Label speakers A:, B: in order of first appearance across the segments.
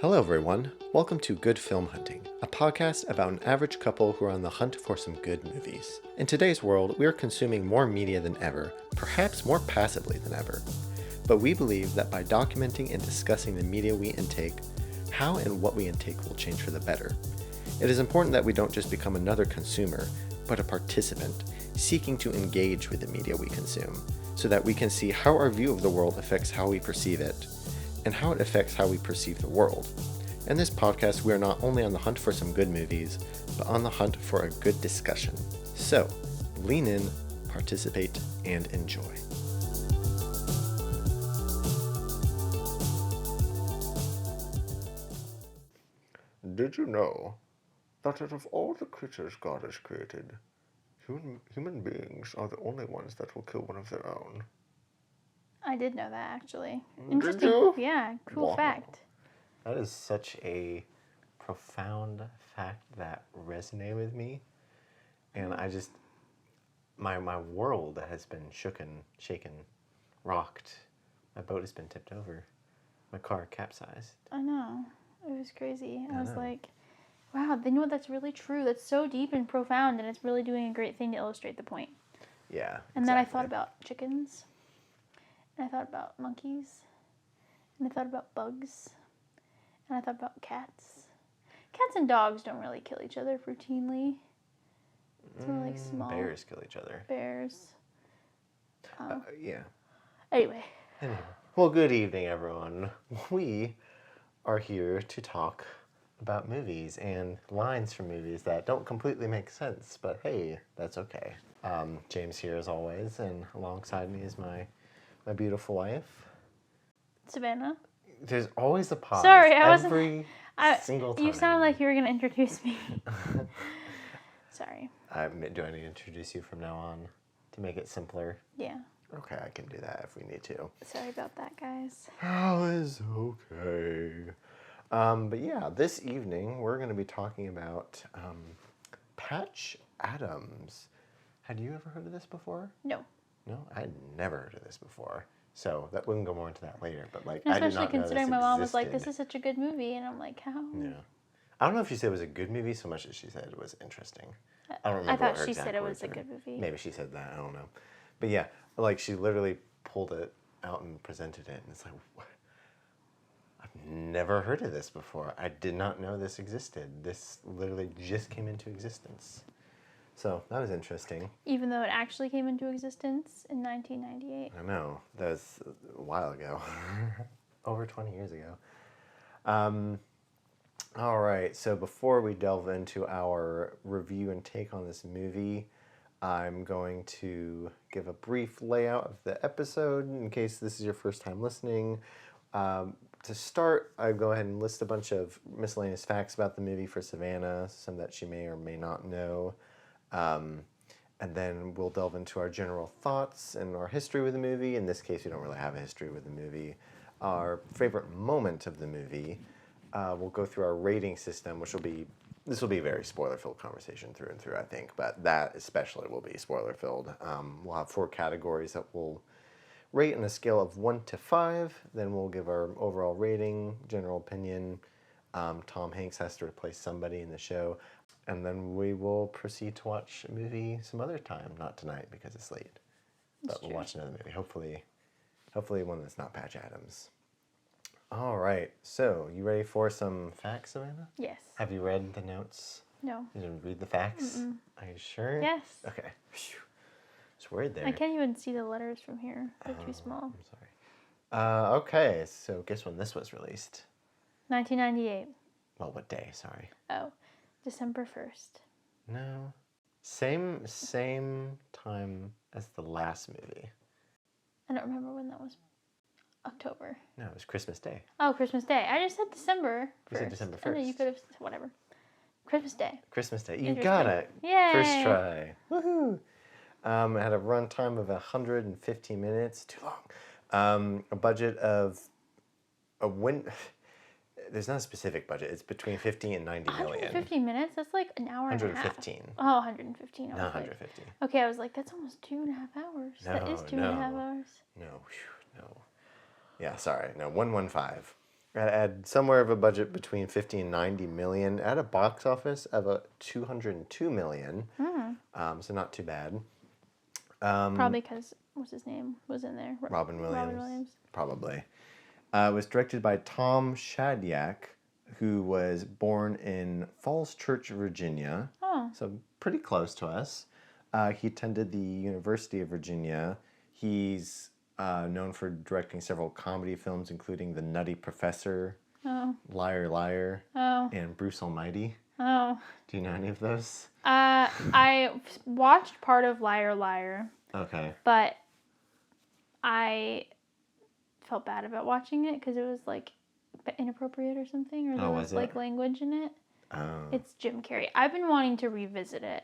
A: Hello, everyone. Welcome to Good Film Hunting, a podcast about an average couple who are on the hunt for some good movies. In today's world, we are consuming more media than ever, perhaps more passively than ever. But we believe that by documenting and discussing the media we intake, how and what we intake will change for the better. It is important that we don't just become another consumer, but a participant, seeking to engage with the media we consume, so that we can see how our view of the world affects how we perceive it, and how it affects how we perceive the world. In this podcast, we are not only on the hunt for some good movies, but on the hunt for a good discussion. So, lean in, participate, and enjoy. Did you know that out of all the creatures God has created, human beings are the only ones that will kill one of their own?
B: I did know that, actually.
A: Did
B: Interesting.
A: you?
B: Yeah, cool
A: Wow.
B: fact.
A: That is such a profound fact that resonated with me. And I just, my world has been shaken, rocked. My boat has been tipped over. My car capsized.
B: I know. It was crazy. I was
A: know.
B: like, wow, you know what? That's really true. That's so deep and profound, and it's really doing a great thing to illustrate the point.
A: Yeah.
B: And then I thought about chickens, and I thought about monkeys, and I thought about bugs, and I thought about cats. Cats and dogs don't really kill each other routinely. It's more like small
A: bears kill each other.
B: bears.
A: Yeah.
B: Anyway,
A: Well, good evening, everyone. We are here to talk about movies and lines from movies that don't completely make sense, but hey, that's okay. James here as always, and alongside me is my beautiful wife.
B: Savannah.
A: There's always a pause.
B: Sorry, I wasn't.
A: Every single time.
B: You sounded like you were going to introduce me. Sorry.
A: Do I need to introduce you from now on to make it simpler?
B: Yeah.
A: Okay, I can do that if we need to.
B: Sorry about that, guys.
A: Oh, it's okay. But yeah, this evening we're going to be talking about Patch Adams. Had you ever heard of this before?
B: No.
A: No, I had never heard of this before. So that we can go more into that later. But like, I did
B: Especially
A: not know
B: considering
A: this
B: my mom was like,
A: existed.
B: "This is such a good movie," and I'm like, "How?"
A: Yeah. I don't know if she said it was a good movie so much as she said it was interesting. I don't remember.
B: I
A: what
B: thought
A: her
B: she
A: exact
B: said it
A: words
B: was a
A: were.
B: good movie.
A: Maybe she said that. I don't know. But yeah, like she literally pulled it out and presented it, and it's like, what? I've never heard of this before. I did not know this existed. This literally just came into existence. So that was interesting.
B: Even though it actually came into existence in 1998.
A: I know. That was a while ago. Over 20 years ago. All right. So before we delve into our review and take on this movie, I'm going to give a brief layout of the episode in case this is your first time listening. To start, I go ahead and list a bunch of miscellaneous facts about the movie for Savannah, some that she may or may not know. And then we'll delve into our general thoughts and our history with the movie. In this case, we don't really have a history with the movie. Our favorite moment of the movie. We'll go through our rating system, this will be a very spoiler-filled conversation through and through, I think, but that especially will be spoiler-filled. We'll have 4 categories that we'll rate on a scale of 1 to 5. Then we'll give our overall rating, general opinion. Tom Hanks has to replace somebody in the show. And then we will proceed to watch a movie some other time, not tonight because it's late. But we'll watch another movie, hopefully one that's not Patch Adams. All right, so you ready for some facts, Savannah?
B: Yes.
A: Have you read the notes?
B: No.
A: You didn't read the facts?
B: Mm-mm.
A: Are you sure?
B: Yes.
A: Okay. Phew. It's weird there.
B: I can't even see the letters from here. They're too small.
A: I'm sorry. Okay, so guess when this was released?
B: 1998.
A: Well, what day? Sorry.
B: Oh, December 1st.
A: No. Same time as the last movie.
B: I don't remember when that was. October.
A: No, it was Christmas Day.
B: Oh, Christmas Day. I just said December 1st.
A: You said December 1st.
B: I know you could have said whatever. Christmas Day.
A: Christmas Day. You got it.
B: Yay!
A: First try. Woohoo! It had a runtime of 150 minutes. Too long. A budget of there's not a specific budget. It's between 50 and 90 million.
B: 150 minutes? That's like an hour and a half.
A: 115.
B: Oh, 115.
A: Not 150.
B: Okay, I was like, that's almost 2.5 hours. That is 2.5 hours.
A: No. Yeah, sorry. No, 115. It had somewhere of a budget between 50 and 90 million at a box office of 202 million. So not too bad.
B: Probably because what's his name was in there.
A: Robin Williams.
B: Robin Williams.
A: Probably. It was directed by Tom Shadyac, who was born in Falls Church, Virginia.
B: Oh.
A: So pretty close to us. He attended the University of Virginia. He's known for directing several comedy films, including The Nutty Professor,
B: Oh.
A: Liar Liar,
B: Oh.
A: and Bruce Almighty.
B: Oh.
A: Do you know any of those?
B: I watched part of Liar Liar,
A: Okay.
B: but I felt bad about watching it because it was like inappropriate or something, or there was
A: was it?
B: like language in it.
A: Oh.
B: It's Jim Carrey. I've been wanting to revisit it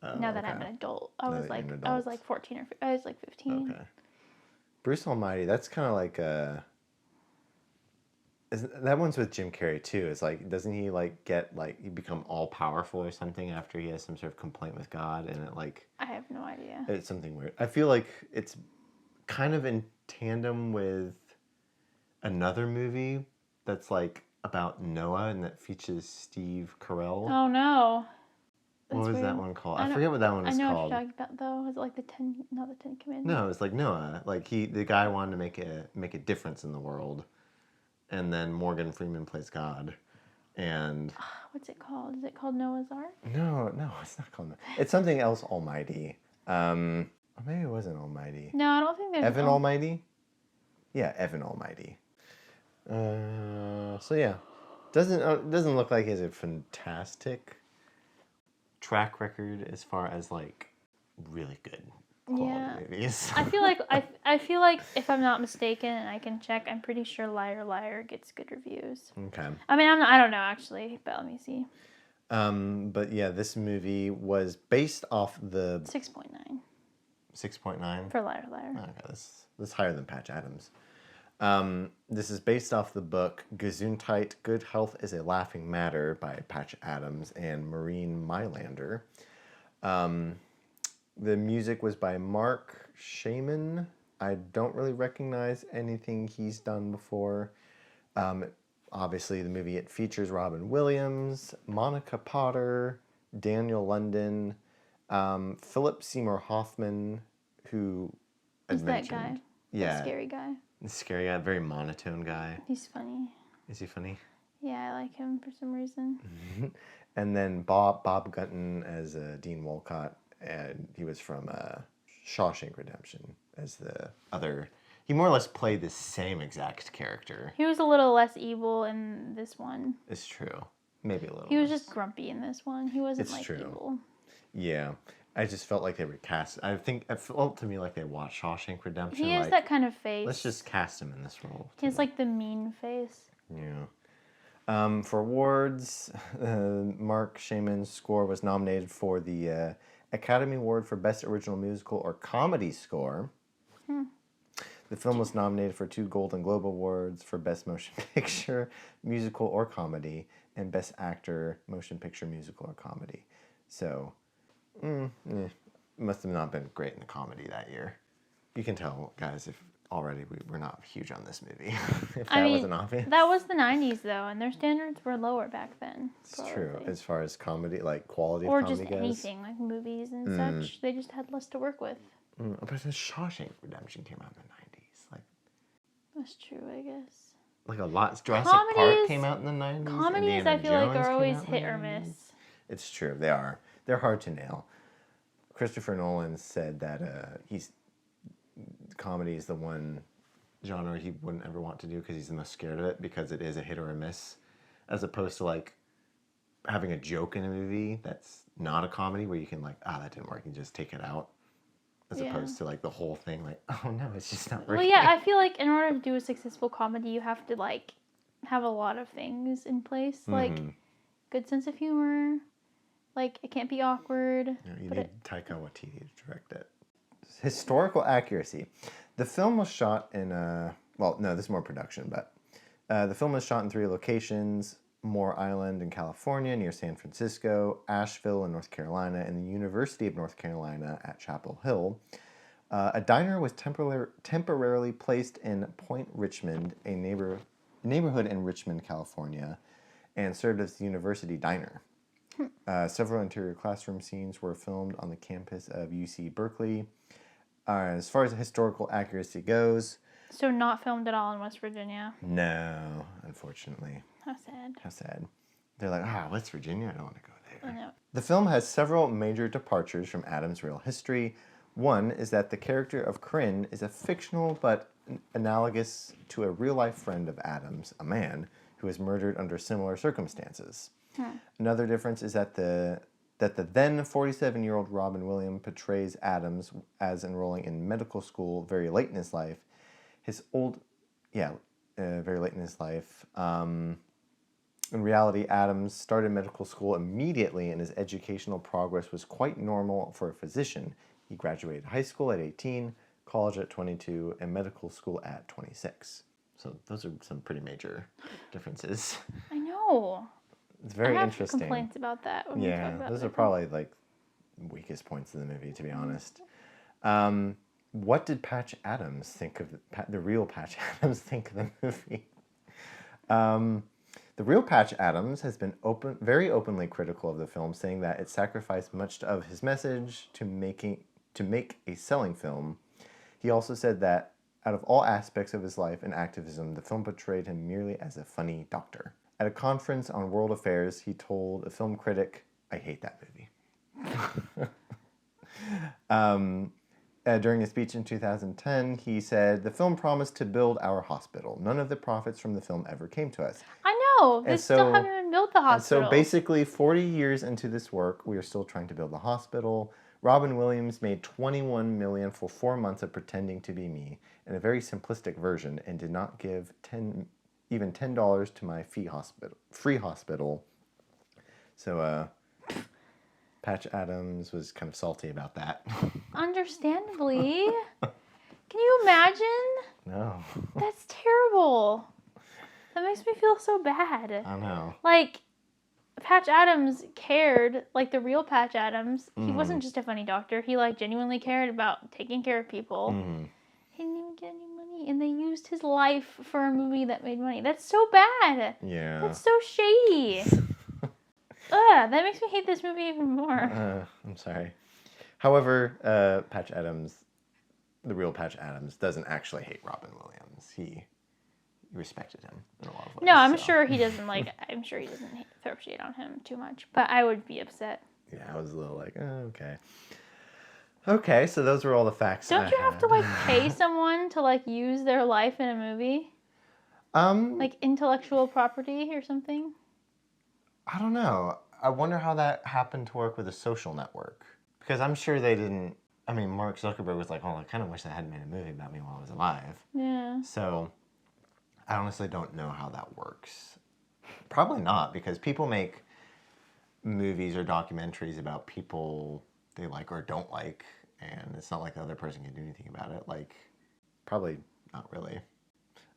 B: now that I'm
A: okay.
B: an adult.
A: Now that you're an
B: I was
A: adult.
B: like 14 or I was like 15.
A: Okay. Bruce Almighty, that's kind of like that one's with Jim Carrey too. It's like, doesn't he like get like, he become all powerful or something after he has some sort of complaint with God, and it like,
B: I have no idea.
A: it's something weird. I feel like it's kind of in tandem with another movie that's like about Noah and that features Steve Carell.
B: Oh no.
A: What
B: That's
A: was that
B: weird.
A: one called?
B: I
A: I
B: don't-
A: forget what that one was
B: I know
A: called.
B: what you're talking about though. Was it like not the 10 Commandments?
A: No, it's like Noah. Like the guy wanted to make a difference in the world, and then Morgan Freeman plays God, and
B: What's it called? Is it called Noah's Ark?
A: no, it's not called. It's something else. Almighty. Or maybe it wasn't Almighty.
B: No, I don't think there's
A: Evan Almighty. Yeah, Evan Almighty. So yeah, doesn't look like he has a fantastic track record as far as like really good quality
B: Yeah.
A: movies.
B: I feel like I feel like if I'm not mistaken, and I can check, I'm pretty sure Liar Liar gets good reviews.
A: Okay.
B: I mean, I don't know actually, but let me see.
A: But yeah, this movie was based off the
B: 6.9
A: 6.9.
B: for Liar Liar.
A: Okay, that's higher than Patch Adams. This is based off the book Gesundheit, Good Health is a Laughing Matter by Patch Adams and Maureen Mylander. The music was by Mark Shaman. I don't really recognize anything he's done before. Obviously, the movie, it features Robin Williams, Monica Potter, Daniel London, Philip Seymour Hoffman, who I
B: Is that
A: mentioned.
B: guy?
A: Yeah.
B: The scary guy.
A: The scary guy, very monotone guy.
B: He's funny.
A: Is he funny?
B: Yeah, I like him for some reason.
A: And then Bob Gunton as Dean Wolcott, and he was from Shawshank Redemption as the other. He more or less played the same exact character.
B: He was a little less evil in this one.
A: It's true. Maybe a little.
B: He was
A: less.
B: just grumpy in this one. He wasn't
A: It's
B: like
A: true.
B: evil.
A: Yeah. I just felt like they were cast. I think it felt to me like they watched Shawshank Redemption.
B: He has
A: like,
B: that kind of face.
A: let's just cast him in this role.
B: He has like the mean face.
A: Yeah. For awards, Mark Shaman's score was nominated for the Academy Award for Best Original Musical or Comedy Score. The film was nominated for 2 Golden Globe Awards for Best Motion Picture, Musical or Comedy, and Best Actor, Motion Picture, Musical or Comedy. So, must have not been great in the comedy that year. You can tell, guys, if already we're not huge on this movie. If that wasn't obvious.
B: That was the 90s though, and their standards were lower back then.
A: It's true.
B: probably.
A: As far as comedy, like quality
B: Or
A: of comedy
B: just
A: goes.
B: anything, like movies and such. They just had less to work with.
A: But the Shawshank Redemption came out in the 90s.
B: That's true, I guess.
A: Like a lot. Jurassic
B: Comedies-
A: Park came out in the 90s.
B: Comedies,
A: Indiana
B: I feel like,
A: Jones
B: are
A: came
B: always
A: out in
B: hit
A: the
B: or
A: 90s.
B: miss.
A: It's true. They are. They're hard to nail. Christopher Nolan said that comedy is the one genre he wouldn't ever want to do because he's the most scared of it, because it is a hit or a miss, as opposed to like having a joke in a movie that's not a comedy where you can like, that didn't work, and just take it out, as
B: Yeah.
A: opposed to like the whole thing like, oh no, it's just not
B: Well,
A: working.
B: yeah, I feel like in order to do a successful comedy, you have to like have a lot of things in place, like good sense of humor. Like it can't be awkward.
A: You
B: but
A: need Taika Waititi to direct it. Historical accuracy. The film was shot in this is more production, but the film was shot in 3 locations: Moore Island in California near San Francisco, Asheville in North Carolina, and the University of North Carolina at Chapel Hill. A diner was temporarily placed in Point Richmond, a neighborhood in Richmond, California, and served as the university diner. Several interior classroom scenes were filmed on the campus of UC Berkeley. As far as historical accuracy goes,
B: So not filmed at all in West Virginia.
A: no, unfortunately.
B: How sad.
A: How sad. They're like, West Virginia? I don't want to go there.
B: I know.
A: The film has several major departures from Adam's real history. One is that the character of Corinne is a fictional but analogous to a real-life friend of Adam's, a man, who was murdered under similar circumstances. Another difference is that the then 47-year-old Robin Williams portrays Adams as enrolling in medical school very late in his life. Very late in his life. In reality, Adams started medical school immediately, and his educational progress was quite normal for a physician. He graduated high school at 18, college at 22, and medical school at 26. So those are some pretty major differences.
B: I know.
A: It's very
B: I have
A: interesting.
B: complaints about that. When we talk
A: Yeah,
B: about
A: those
B: it.
A: are probably like weakest points of the movie, to be honest. What did Patch Adams think of the real Patch Adams think of the movie? The real Patch Adams has been very openly critical of the film, saying that it sacrificed much of his message to make a selling film. He also said that out of all aspects of his life and activism, the film portrayed him merely as a funny doctor. At a conference on world affairs, he told a film critic, "I hate that movie." During a speech in 2010, he said, "The film promised to build our hospital. None of the profits from the film ever came to us."
B: I know. They still haven't even built the hospital.
A: So basically, 40 years into this work, we are still trying to build the hospital. Robin Williams made $21 million for 4 months of pretending to be me in a very simplistic version, and did not give even $10 to my free hospital. So, Patch Adams was kind of salty about that.
B: Understandably. Can you imagine?
A: No.
B: That's terrible. That makes me feel so bad.
A: I know.
B: Like, Patch Adams cared, like the real Patch Adams. He wasn't just a funny doctor. He, like, genuinely cared about taking care of people. He didn't even get any money. And they used his life for a movie that made money. That's so bad.
A: Yeah.
B: That's so shady. Ugh, that makes me hate this movie even more.
A: I'm sorry. However, Patch Adams, the real Patch Adams, doesn't actually hate Robin Williams. He respected him in a lot of ways.
B: No, I'm sure he doesn't I'm sure he doesn't throw shade on him too much. But I would be upset.
A: Yeah, I was a little like, okay. Okay, so those were all the facts.
B: Don't you have to like pay someone to like use their life in a movie? Like intellectual property or something?
A: I don't know. I wonder how that happened to work with a social network. Because I'm sure they didn't. I mean, Mark Zuckerberg was like, I kind of wish they hadn't made a movie about me while I was alive.
B: Yeah.
A: So, I honestly don't know how that works. Probably not, because people make movies or documentaries about people they like or don't like, and it's not like the other person can do anything about it. Like, probably not really.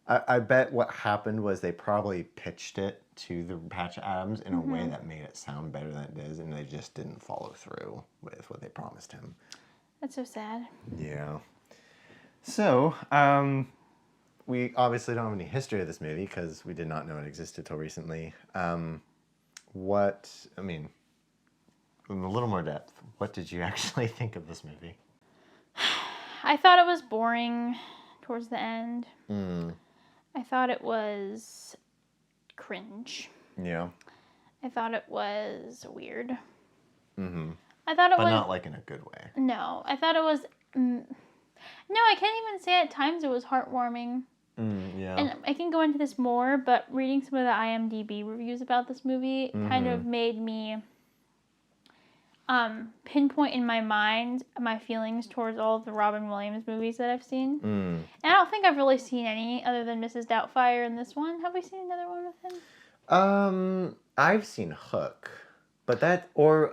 A: I bet what happened was they probably pitched it to the Patch Adams in a way that made it sound better than it is, and they just didn't follow through with what they promised him.
B: That's so sad.
A: Yeah. So, we obviously don't have any history of this movie because we did not know it existed till recently. In a little more depth, what did you actually think of this movie?
B: I thought it was boring towards the end. I thought it was cringe.
A: Yeah.
B: I thought it was weird.
A: But not like in a good way.
B: No, I thought it was... no, I can't even say at times it was heartwarming.
A: Yeah.
B: And I can go into this more, but reading some of the IMDb reviews about this movie kind of made me pinpoint in my mind my feelings towards all of the Robin Williams movies that I've seen. And I don't think I've really seen any other than Mrs. Doubtfire and this one. Have we seen another one with him?
A: I've seen Hook, but that, or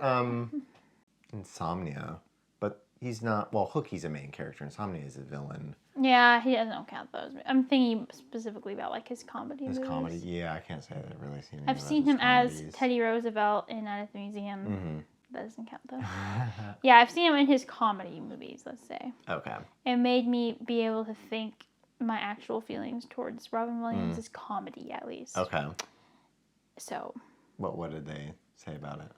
A: Insomnia, but he's not, well, Hook, he's a main character. Insomnia is a villain.
B: Yeah, he doesn't count those. I'm thinking specifically about like his comedy movies.
A: His comedy, yeah, I can't say that I've really seen any
B: I've
A: of
B: seen
A: his
B: him as
A: comedies.
B: Teddy Roosevelt in Night at the Museum. That doesn't count though. Yeah, I've seen him in his comedy movies, let's say.
A: Okay.
B: It made me be able to think my actual feelings towards Robin Williams is comedy, at least.
A: Okay.
B: So.
A: What did they say about it?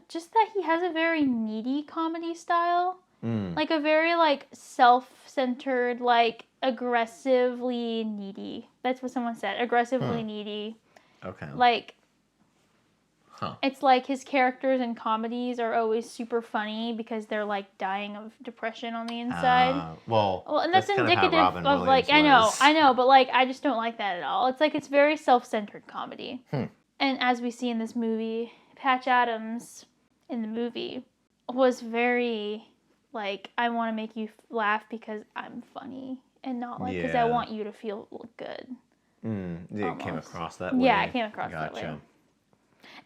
B: Just that he has a very needy comedy style.
A: Mm.
B: Like a very like self-centered, like aggressively needy. That's what someone said. Aggressively needy.
A: Okay.
B: Like
A: Huh.
B: it's like his characters in comedies are always super funny because they're like dying of depression on the inside.
A: Well,
B: And that's
A: kind
B: indicative
A: of, how Robin
B: of like
A: Williams
B: I know, but like I just don't like that at all. It's like it's very self-centered comedy. And as we see in this movie, Patch Adams in the movie was very like, I want to make you laugh because I'm funny and not like because I want you to feel good.
A: It came across that way.
B: Yeah, it came across that way.
A: Gotcha.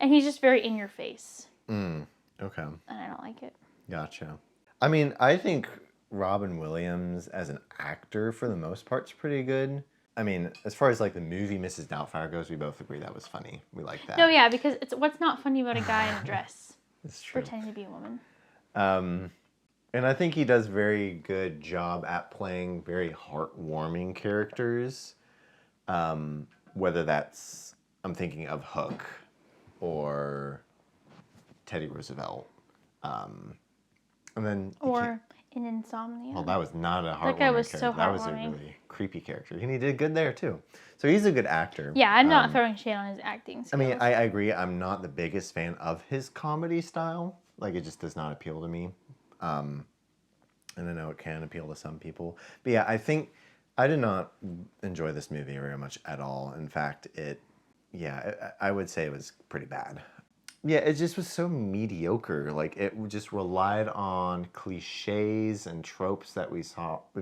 B: And he's just very in your face.
A: Okay.
B: And I don't like it.
A: Gotcha. I mean, I think Robin Williams as an actor, for the most part, is pretty good. I mean, as far as like the movie Mrs. Doubtfire goes, we both agree that was funny. We like that.
B: No, yeah, because it's what's not funny about a guy in a dress
A: It's true.
B: pretending to be a woman.
A: And I think he does a very good job at playing very heartwarming characters. Whether that's, I'm thinking of Hook or Teddy Roosevelt. And then
B: Or in Insomnia.
A: well, that was not a heartwarming
B: guy was
A: character.
B: so
A: That was a
B: heartwarming.
A: really creepy character. And he did good there too. So he's a good actor.
B: Yeah, I'm not throwing shade on his acting skills.
A: I mean, I agree. I'm not the biggest fan of his comedy style. Like, it just does not appeal to me. And I know it can appeal to some people. But yeah, I think I did not enjoy this movie very much at all. In fact, I would say it was pretty bad. Yeah, it just was so mediocre. Like, it just relied on cliches and tropes that we've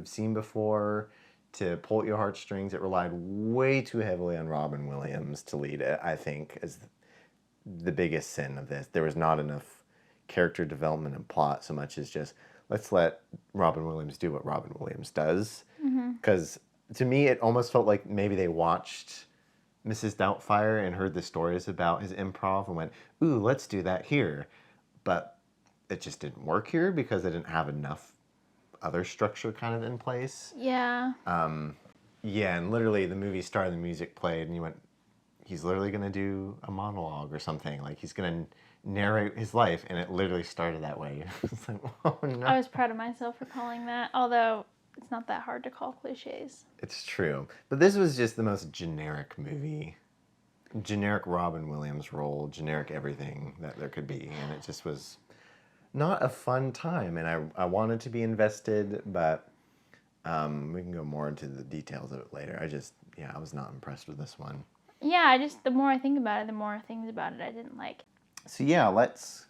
A: seen before to pull at your heartstrings. It relied way too heavily on Robin Williams to lead it, I think, is the biggest sin of this. There was not enough character development and plot so much as just, let's let Robin Williams do what Robin Williams does. Because to me, it almost felt like maybe they watched Mrs. Doubtfire and heard the stories about his improv and went, ooh, let's do that here. But it just didn't work here because they didn't have enough other structure kind of in place.
B: Yeah.
A: Yeah, and literally the movie started, the music played, and you went, he's literally going to do a monologue or something. Like, he's going to narrate his life, and it literally started that way. It's like, oh no.
B: I was proud of myself for calling that, although it's not that hard to call cliches.
A: It's true. But this was just the most generic movie. Generic Robin Williams role, generic everything that there could be. And it just was not a fun time. And I wanted to be invested, but we can go more into the details of it later. I was not impressed with this one.
B: Yeah, the more I think about it, the more things about it I didn't like.
A: So yeah, let's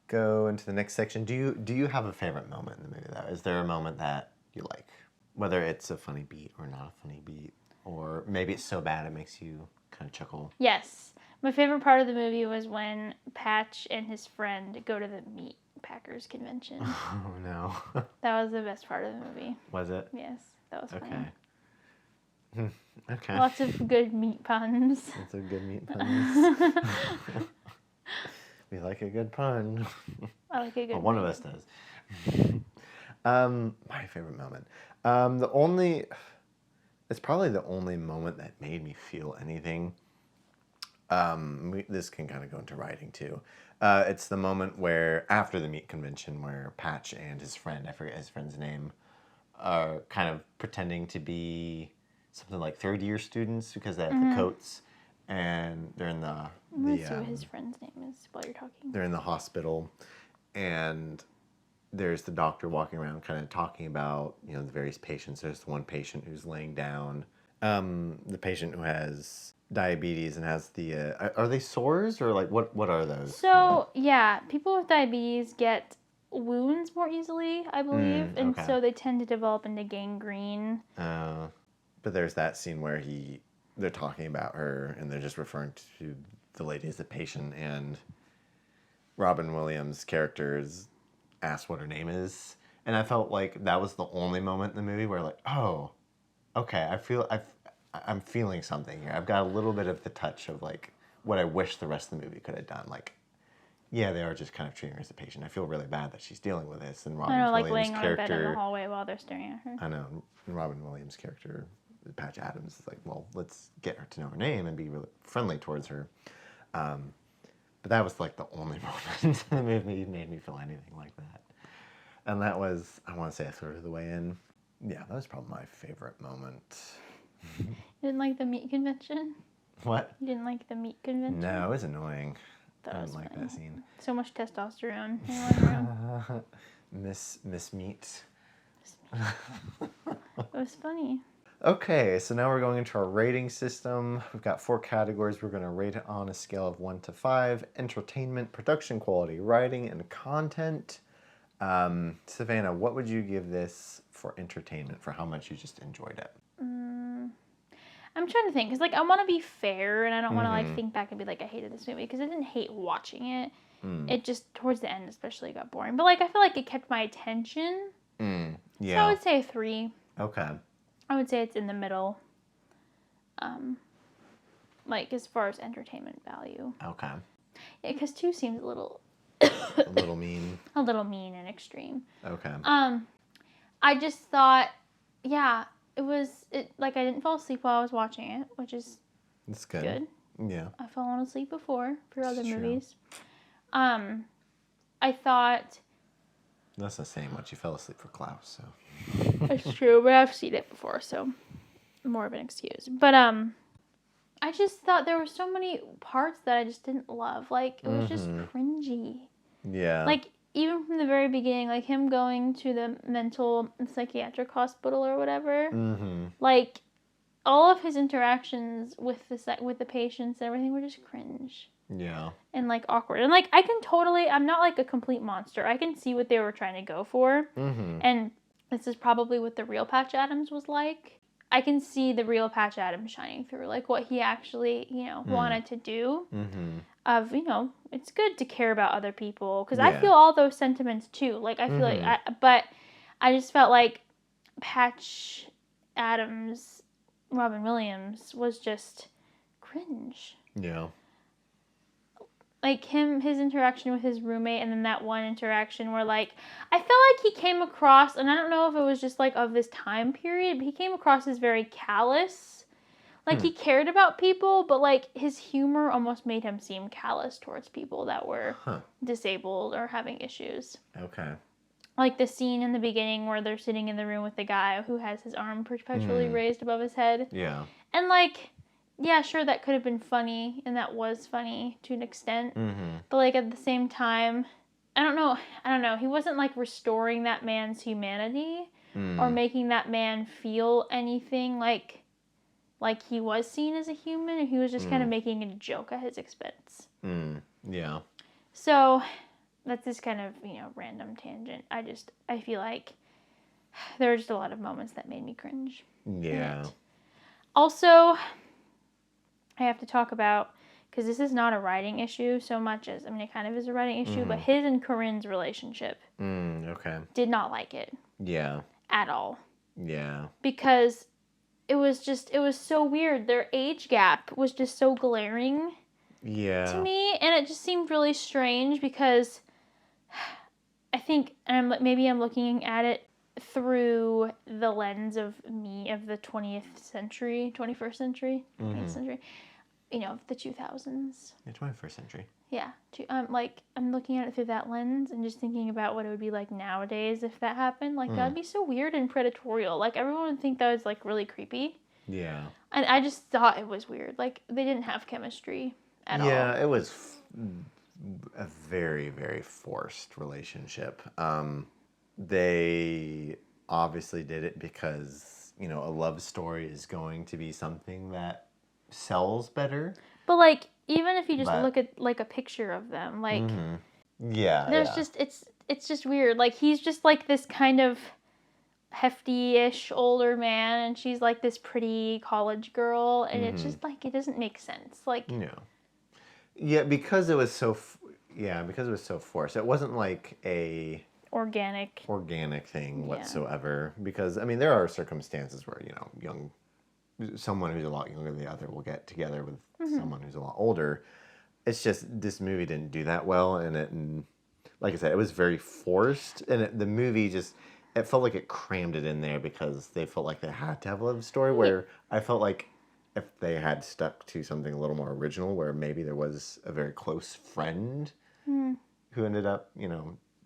A: go into the next section. Do you have a favorite moment in the movie, though? Is there a moment that you like? Whether it's a funny beat or not a funny beat, or maybe it's so bad it makes you kind of chuckle.
B: Yes. My favorite part of the movie was when Patch and his friend go to the Meat Packers convention.
A: Oh, no.
B: That was the best part of the movie.
A: Was it?
B: Yes, that was funny.
A: Okay. Okay.
B: Lots of good meat puns.
A: That's a good meat puns. We like a good pun.
B: I like a good
A: Well, one of us does. My favorite moment. It's probably the only moment that made me feel anything. This can kind of go into writing too. It's the moment where, after the meat convention, where Patch and his friend, I forget his friend's name, are kind of pretending to be something like third-year students because they have the coats, and they're in
B: Let's see what his friend's name is while you're talking.
A: they're in the hospital, and there's the doctor walking around kind of talking about, the various patients. There's the one patient who's laying down, the patient who has diabetes and has the, are they sores or like, what are those?
B: So, yeah, people with diabetes get wounds more easily, I believe, and
A: okay.
B: so they tend to develop into gangrene.
A: But there's that scene where they're talking about her and they're just referring to the lady as a patient, and Robin Williams' characters asked what her name is, and I felt like that was the only moment in the movie where, like, oh, okay, I'm feeling something here. I've got a little bit of the touch of like what I wish the rest of the movie could have done. Like, Yeah, they are just kind of treating her as a patient. I feel really bad that she's dealing with this. And
B: I
A: Robin
B: know, like
A: Williams'
B: laying on a bed in the
A: character,
B: hallway while they're staring at her.
A: I know, and Robin Williams' character, Patch Adams, is like, well, let's get her to know her name and be really friendly towards her. But that was like the only moment the movie made me feel anything like that. And that was, I want to say, a third of the way in. Yeah, that was probably my favorite moment.
B: You didn't like the meat convention?
A: What?
B: You didn't like the meat convention?
A: No, it was annoying.
B: That
A: I
B: was
A: didn't like
B: funny.
A: that scene.
B: So much testosterone in one room.
A: Miss Meat.
B: It was funny.
A: Okay, so now we're going into our rating system. We've got 4 categories. We're going to rate it on a scale of 1 to 5. Entertainment, production quality, writing, and content. Savannah, what would you give this for entertainment, for how much you just enjoyed it?
B: I'm trying to think, because, like, I want to be fair, and I don't want to, like, think back and be like, I hated this movie, because I didn't hate watching it. It just, towards the end especially, got boring. But, like, I feel like it kept my attention.
A: Yeah.
B: So I would say a 3.
A: Okay.
B: I would say it's in the middle. Like, as far as entertainment value.
A: Okay.
B: Yeah, because 2 seems a little...
A: A little mean.
B: A little mean and extreme.
A: Okay.
B: I just thought, yeah, like, I didn't fall asleep while I was watching it, which is
A: That's good.
B: good.
A: Yeah.
B: I've fallen asleep before for other
A: That's true.
B: movies. I thought...
A: That's not saying much. You fell asleep for Klaus, so.
B: It's true, but I've seen it before, so more of an excuse. But I just thought there were so many parts that I just didn't love. Like, it was just cringy.
A: Yeah.
B: Like, even from the very beginning, like him going to the mental and psychiatric hospital or whatever. Like, all of his interactions with the patients and everything were just cringe.
A: Yeah.
B: And, like, awkward. And, like, I'm not, like, a complete monster. I can see what they were trying to go for. And this is probably what the real Patch Adams was like. I can see the real Patch Adams shining through, like, what he actually, wanted to do. Of, it's good to care about other people. Because I feel all those sentiments, too. Like, I feel like, but I just felt like Patch Adams, Robin Williams, was just cringe.
A: Yeah.
B: Like, his interaction with his roommate, and then that one interaction where, like, I feel like he came across, and I don't know if it was just, like, of this time period, but he came across as very callous. Like, he cared about people, but, like, his humor almost made him seem callous towards people that were disabled or having issues.
A: Okay.
B: Like, the scene in the beginning where they're sitting in the room with the guy who has his arm perpetually raised above his head.
A: Yeah.
B: And, like... Yeah, sure, that could have been funny, and that was funny to an extent. But, like, at the same time, I don't know. He wasn't, like, restoring that man's humanity or making that man feel anything like he was seen as a human. He was just kind of making a joke at his expense.
A: Yeah.
B: So, that's just kind of, random tangent. I feel like there were just a lot of moments that made me cringe.
A: Yeah.
B: Also... I have to talk about, because this is not a writing issue so much as, it kind of is a writing issue, but his and Corinne's relationship.
A: Okay.
B: Did not like it.
A: Yeah.
B: At all.
A: Yeah.
B: Because it was so weird. Their age gap was just so glaring to me, and it just seemed really strange because I think, maybe I'm looking at it through the lens of the 21st century, the 2000s.
A: The 21st century.
B: Yeah. I'm looking at it through that lens and just thinking about what it would be like nowadays if that happened. Like, that would be so weird and predatorial. Like, everyone would think that was, like, really creepy.
A: Yeah.
B: And I just thought it was weird. Like, they didn't have chemistry at all.
A: Yeah, it was a very, very forced relationship. They obviously did it because, a love story is going to be something that sells better.
B: But, like, even if you just look at, like, a picture of them, like, there's just, it's just weird. Like, he's just, like, this kind of hefty-ish older man, and she's, like, this pretty college girl, and it's just, like, it doesn't make sense. Like...
A: Yeah, because it was so forced. It wasn't, like, a... organic thing whatsoever. Because, there are circumstances where, someone who's a lot younger than the other will get together with someone who's a lot older. it's just this movie didn't do that well, and like I said, it was very forced, and the movie just it felt like it crammed it in there because they felt like they had to have a love story. Where I felt like if they had stuck to something a little more original, where maybe there was a very close friend who ended up,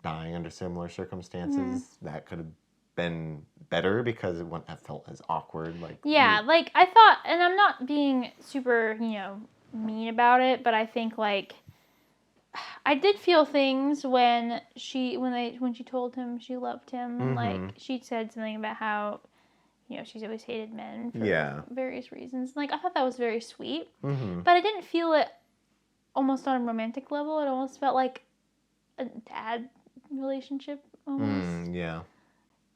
A: dying under similar circumstances, that could have been better because it wouldn't have felt as awkward. Like
B: Yeah, like I thought, and I'm not being super, mean about it, but I think like I did feel things when she told him she loved him, and like she said something about how she's always hated men for various reasons. Like I thought that was very sweet, but I didn't feel it almost on a romantic level. It almost felt like a dad relationship almost.
A: Yeah.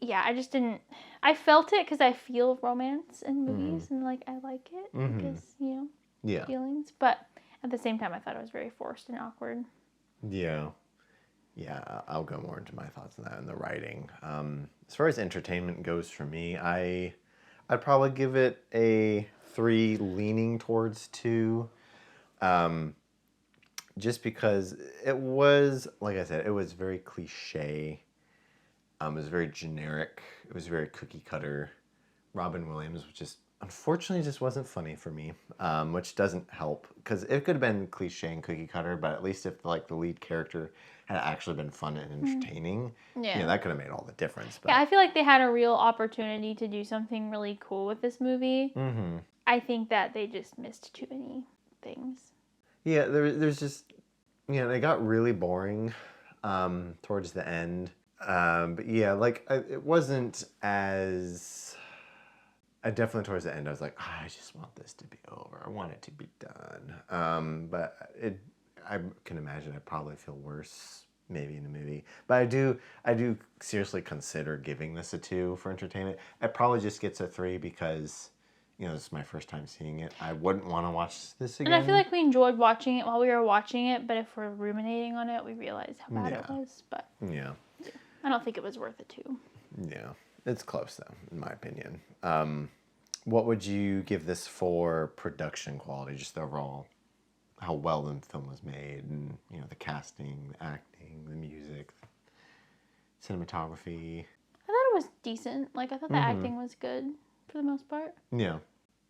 B: Yeah, I just didn't. I felt it because I feel romance in movies, and like I like it because feelings. But at the same time, I thought it was very forced and awkward.
A: Yeah. Yeah, I'll go more into my thoughts on that in the writing. As far as entertainment goes for me, I'd probably give it a 3 leaning towards 2. Just because it was, like I said, it was very cliche. It was very generic. It was very cookie cutter. Robin Williams unfortunately just wasn't funny for me, which doesn't help because it could have been cliche and cookie cutter, but at least if the lead character had actually been fun and entertaining, that could have made all the difference. But
B: yeah, I feel like they had a real opportunity to do something really cool with this movie. I think that they just missed too many things.
A: Yeah, there's just they got really boring towards the end. But yeah, it wasn't as. I definitely towards the end I was like, I just want this to be over. I want it to be done. But I can imagine I'd probably feel worse maybe in the movie. But I do seriously consider giving this a 2 for entertainment. It probably just gets a 3 because this is my first time seeing it. I wouldn't want to watch this again.
B: And I feel like we enjoyed watching it while we were watching it, but if we're ruminating on it, we realize how bad it was. But
A: yeah,
B: I don't think it was worth a 2.
A: Yeah, it's close though, in my opinion. What would you give this for production quality, just overall, how well the film was made, and the casting, the acting, the music, cinematography?
B: I thought it was decent. Like I thought the acting was good for the most part.
A: Yeah.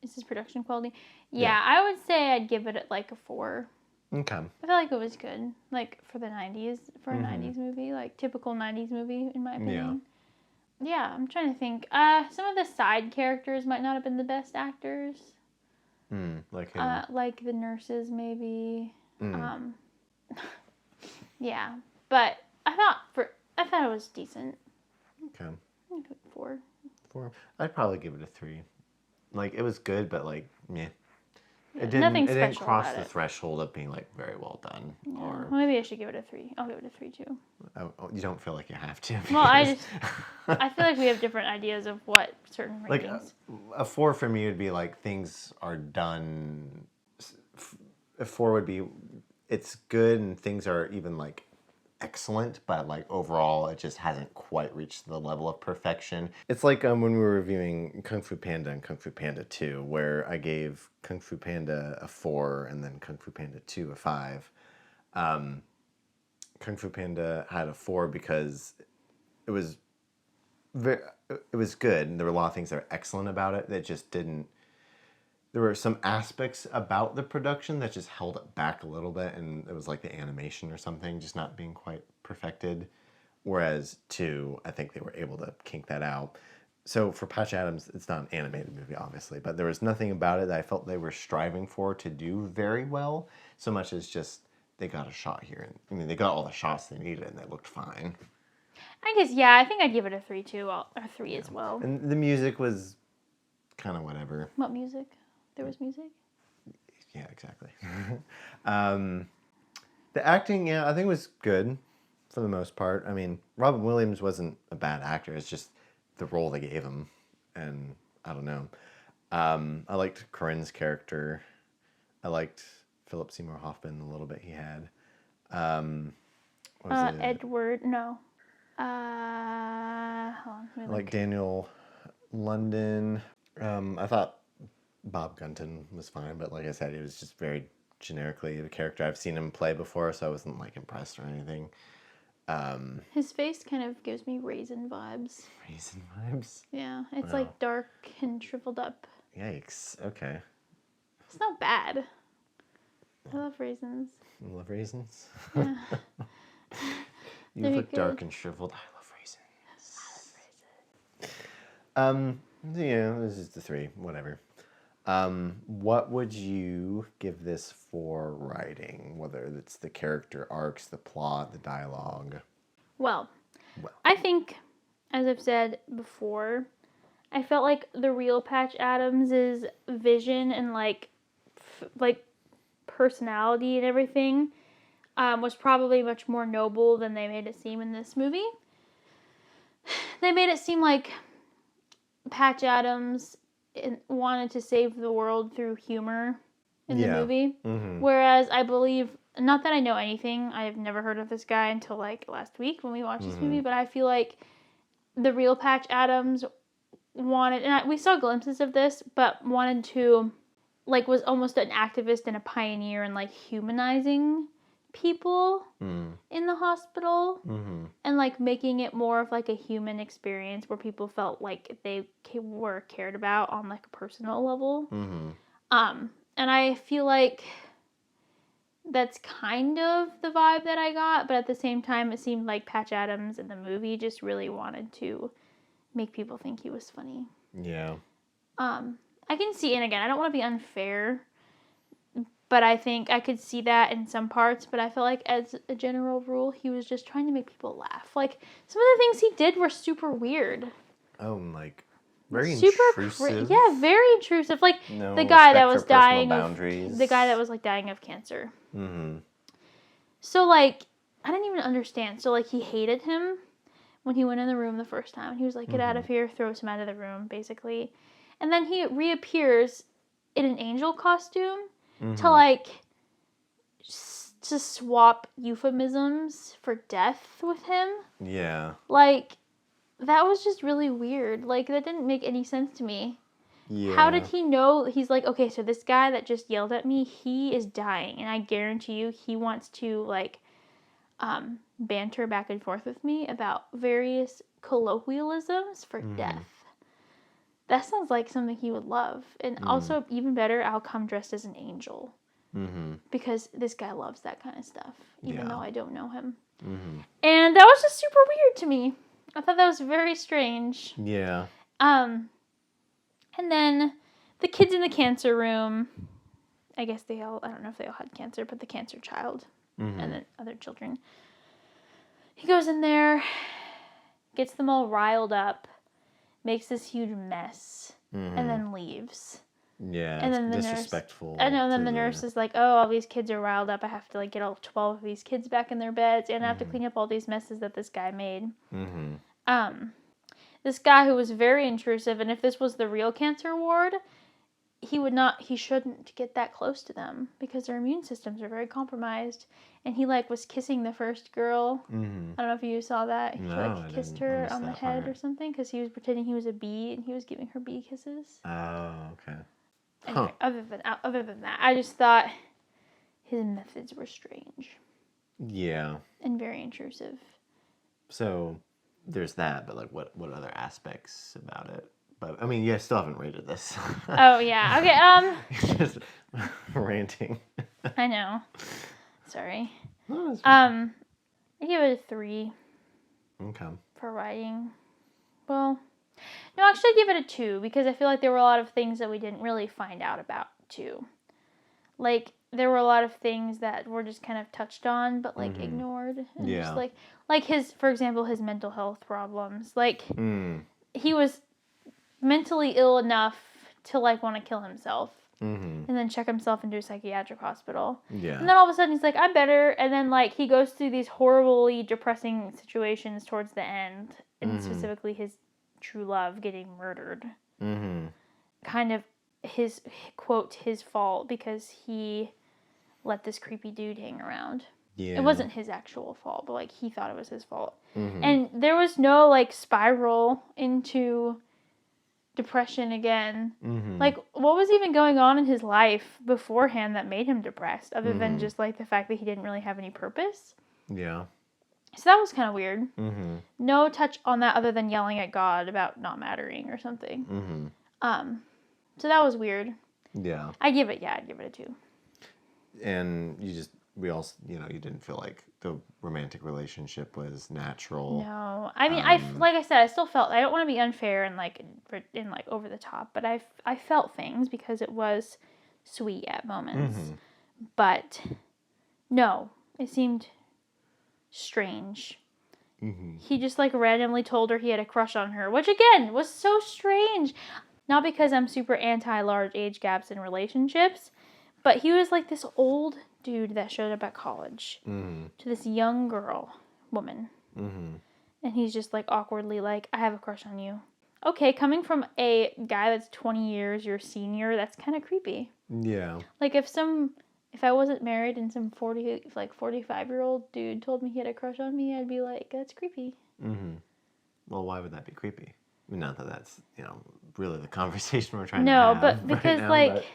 B: Is this production quality? Yeah, I would say I'd give it like a 4.
A: Okay.
B: I feel like it was good, like for the 90s, for a 90s movie, like typical 90s movie in my opinion. Yeah, I'm trying to think. Some of the side characters might not have been the best actors.
A: Like who?
B: Like the nurses maybe. Yeah, but I thought it was decent.
A: Okay.
B: 4.
A: 4. I'd probably give it a 3. Like it was good, but meh. It
B: Nothing
A: didn't
B: special
A: cross
B: about
A: the
B: it.
A: threshold of being very well done.
B: Yeah.
A: Or
B: Well, maybe I should give it a 3. I'll give it a 3 too.
A: you don't feel like you have to.
B: Well, I feel like we have different ideas of what certain ratings.
A: A 4 for me would be things are done. A 4 would be it's good and things are even excellent, but overall it just hasn't quite reached the level of perfection. It's like when we were reviewing Kung Fu Panda and Kung Fu Panda 2, where I gave Kung Fu Panda a 4 and then Kung Fu Panda 2 a 5. Kung Fu Panda had a 4 because it was it was good, and there were a lot of things that were excellent about it that just didn't. There were some aspects about the production that just held it back a little bit, and it was like the animation or something just not being quite perfected. Whereas 2, I think they were able to kink that out. So for Patch Adams, it's not an animated movie, obviously, but there was nothing about it that I felt they were striving for to do very well, so much as just they got a shot here. They got all the shots they needed, and they looked fine.
B: I guess, yeah, I think I'd give it a 3 too, or 3 as well.
A: And the music was kind of whatever.
B: What music? There was music?
A: Yeah, exactly. The acting, I think was good for the most part. Robin Williams wasn't a bad actor. It's just the role they gave him. And I don't know. I liked Corinne's character. I liked Philip Seymour Hoffman, the little bit he had. What was it?
B: Edward, no. Hold on,
A: I like Daniel London. I thought Bob Gunton was fine, but like I said, it was just very generically the character. I've seen him play before, so I wasn't like impressed or anything.
B: His face kind of gives me Raisin vibes.
A: Raisin vibes?
B: Yeah, it's
A: Wow.
B: like dark and shriveled up.
A: Yikes. Okay.
B: It's not bad. I love raisins.
A: You love raisins?
B: Yeah.
A: You
B: They're
A: look dark
B: good.
A: and shriveled. I love raisins. Yeah, this is the 3. Whatever. What would you give this for writing? Whether it's the character arcs, the plot, the dialogue.
B: Well,
A: Well.
B: I think, as I've said before, I felt like the real Patch Adams' vision and like personality and everything was probably much more noble than they made it seem in this movie. They made it seem like Patch Adams wanted to save the world through humor in the movie.
A: Mm-hmm.
B: Whereas I believe, not that I know anything, I've never heard of this guy until like last week when we watched this movie, but I feel like the real Patch Adams wanted, and we saw glimpses of this, but wanted to, like, was almost an activist and a pioneer in like humanizing people in the hospital and like making it more of like a human experience where people felt like they were cared about on like a personal level. And I feel like that's kind of the vibe that I got, but at the same time it seemed like Patch Adams in the movie just really wanted to make people think he was funny.
A: Yeah.
B: I can see, and again, I don't want to be unfair, but I think I could see that in some parts, but I feel like as a general rule, he was just trying to make people laugh. Like, some of the things he did were super weird.
A: Oh, like very
B: Super
A: intrusive.
B: yeah, very intrusive. Like,
A: No
B: the guy that
A: respect
B: was
A: for personal
B: dying
A: boundaries.
B: of, the guy that was like dying of cancer.
A: Mm-hmm.
B: So, like, I didn't even understand. So, like, he hated him when he went in the room the first time. He was like, get out of here, throws him out of the room, basically. And then he reappears in an angel costume to, like, to swap euphemisms for death with him.
A: Yeah.
B: Like, that was just really weird. Like, that didn't make any sense to me.
A: Yeah.
B: How did he know? He's like, okay, so this guy that just yelled at me, he is dying. And I guarantee you he wants to, like, banter back and forth with me about various colloquialisms for death. That sounds like something he would love. And also, even better, I'll come dressed as an angel. Because this guy loves that kind of stuff, even though I don't know him. And that was just super weird to me. I thought that was very strange.
A: Yeah.
B: And then the kids in the cancer room, I guess I don't know if they all had cancer, but the cancer child and then other children. He goes in there, gets them all riled up, makes this huge mess, and then leaves.
A: Yeah.
B: And then the
A: disrespectful.
B: nurse, I know, and then the nurse is like, oh, all these kids are riled up. I have to like get all 12 of these kids back in their beds, and I have to clean up all these messes that this guy made. This guy who was very intrusive, and if this was the real cancer ward, he shouldn't get that close to them because their immune systems are very compromised. And he like was kissing the first girl. I don't know if you saw that. He like kissed her on the head or something because he was pretending he was a bee and he was giving her bee kisses.
A: Oh, okay.
B: Anyway, other than that, I just thought his methods were strange.
A: Yeah.
B: And very intrusive.
A: So there's that, but like what other aspects about it? But I mean, you still haven't rated this.
B: Oh yeah. Okay.
A: Just ranting.
B: I know. Sorry.
A: No, that's fine.
B: I give it a 3
A: Okay.
B: for writing. Well, no, actually I give it a 2 because I feel like there were a lot of things that we didn't really find out about too. Like there were a lot of things that were just kind of touched on but like ignored. And just like his, for example, his mental health problems. Like he was mentally ill enough to like want to kill himself. And then check himself into a psychiatric hospital.
A: Yeah.
B: And then all of a sudden he's like, I'm better. And then like he goes through these horribly depressing situations towards the end. And specifically his true love getting murdered. Kind of his, quote, his fault because he let this creepy dude hang around.
A: Yeah.
B: It wasn't his actual fault, but like he thought it was his fault. And there was no like spiral into depression again.
A: Mm-hmm.
B: Like, what was even going on in his life beforehand that made him depressed, other than
A: Mhm.
B: just, like, the fact that he didn't really have any purpose?
A: Yeah.
B: So that was kind of weird.
A: Mm-hmm.
B: No touch on that other than yelling at God about not mattering or something.
A: Mm-hmm.
B: So that was weird.
A: Yeah.
B: I'd give it a 2.
A: And we also, you didn't feel like the romantic relationship was natural.
B: No, I mean,
A: Um,
B: like I said, I still felt. I don't want to be unfair and like over the top, but I felt things because it was sweet at moments.
A: Mm-hmm.
B: But no, it seemed strange.
A: Mm-hmm.
B: He just like randomly told her he had a crush on her, which again was so strange. Not because I'm super anti large age gaps in relationships, but he was like this old dude that showed up at college
A: Mm-hmm.
B: to this young woman.
A: Mm-hmm.
B: And he's just like awkwardly like, I have a crush on you. Okay, coming from a guy that's 20 years your senior, that's kind of creepy.
A: Yeah.
B: Like if I wasn't married and some 45-year-old dude told me he had a crush on me, I'd be like, that's creepy.
A: Mm-hmm. Well, why would that be creepy? I mean, not that that's, really the conversation we're trying
B: No,
A: to have
B: but because
A: right now,
B: like
A: but...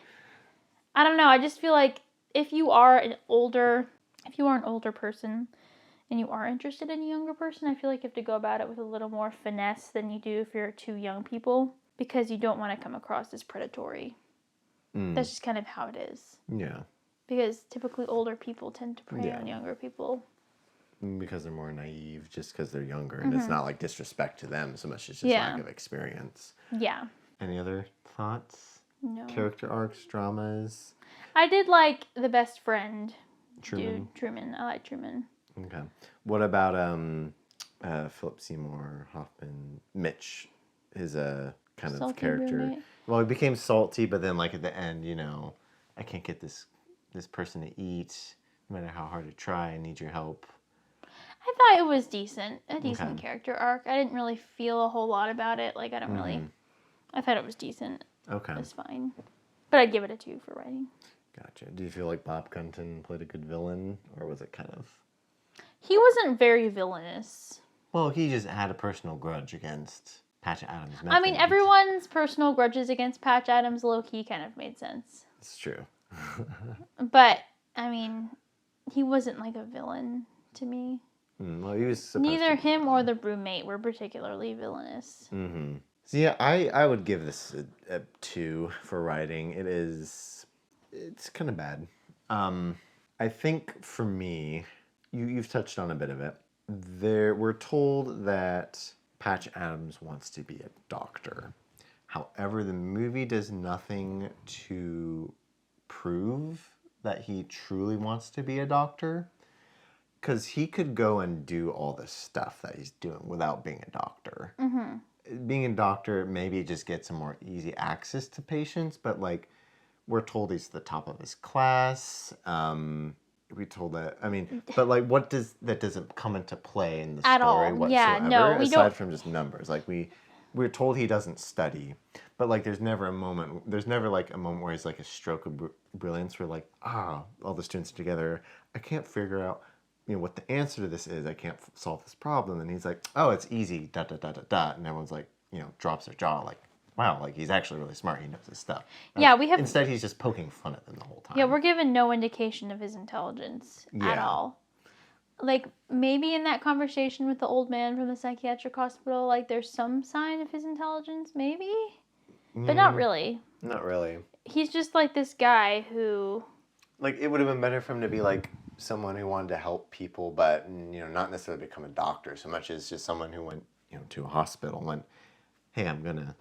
B: I don't know, I just feel like if you are an older person and you are interested in a younger person, I feel like you have to go about it with a little more finesse than you do if you're two young people, because you don't want to come across as predatory. That's just kind of how it is.
A: Yeah.
B: Because typically older people tend to prey on younger people.
A: Because they're more naive, just because they're younger. And it's not like disrespect to them so much, it's just lack of experience.
B: Yeah.
A: Any other thoughts?
B: No.
A: Character arcs, dramas?
B: I did like the best friend.
A: Truman.
B: Dude, Truman. I like Truman.
A: Okay. What about Philip Seymour Hoffman, Mitch, his kind of
B: Salty
A: character?
B: roommate.
A: Well, he became salty, but then like at the end, I can't get this person to eat, no matter how hard I try. I need your help.
B: I thought it was decent. A decent
A: Okay.
B: character arc. I didn't really feel a whole lot about it. Like, I don't really... I thought it was decent.
A: Okay.
B: It was fine. But I'd give it a 2 for writing.
A: Gotcha. Do you feel like Bob Gunton played a good villain, or was it kind of...
B: He wasn't very villainous.
A: Well, he just had a personal grudge against Patch Adams'
B: I mean,
A: methods.
B: everyone's personal grudges against Patch Adams low-key kind of made sense.
A: It's true.
B: But, I mean, he wasn't like a villain to me.
A: Well, he was supposed
B: Neither
A: to.
B: him or the roommate were particularly villainous.
A: Mm-hmm. So yeah, I would give this a 2 for writing. It's kind of bad. I think for me, you've touched on a bit of it. We're told that Patch Adams wants to be a doctor. However, the movie does nothing to prove that he truly wants to be a doctor. Because he could go and do all this stuff that he's doing without being a doctor. Mm-hmm. Being a doctor, maybe it just gets him more easy access to patients, but like, we're told he's the top of his class. We told that, but like, that doesn't come into play in the
B: At
A: story
B: all.
A: whatsoever,
B: Yeah, no, we
A: aside
B: don't...
A: from just numbers. Like, we're told he doesn't study, but like, there's never like a moment where he's like a stroke of brilliance where like, all the students are together. I can't figure out what the answer to this is. I can't solve this problem. And he's like, oh, it's easy, ... And everyone's like, drops their jaw like, wow, like he's actually really smart. He knows his stuff.
B: Yeah, we have...
A: Instead, he's just poking fun at them the whole time.
B: Yeah, we're given no indication of his intelligence at all. Like, maybe in that conversation with the old man from the psychiatric hospital, like, there's some sign of his intelligence, maybe? But not really.
A: Not really.
B: He's just like this guy who...
A: Like, it would have been better for him to be like someone who wanted to help people, but, not necessarily become a doctor so much as just someone who went, to a hospital and went, hey, I'm going to,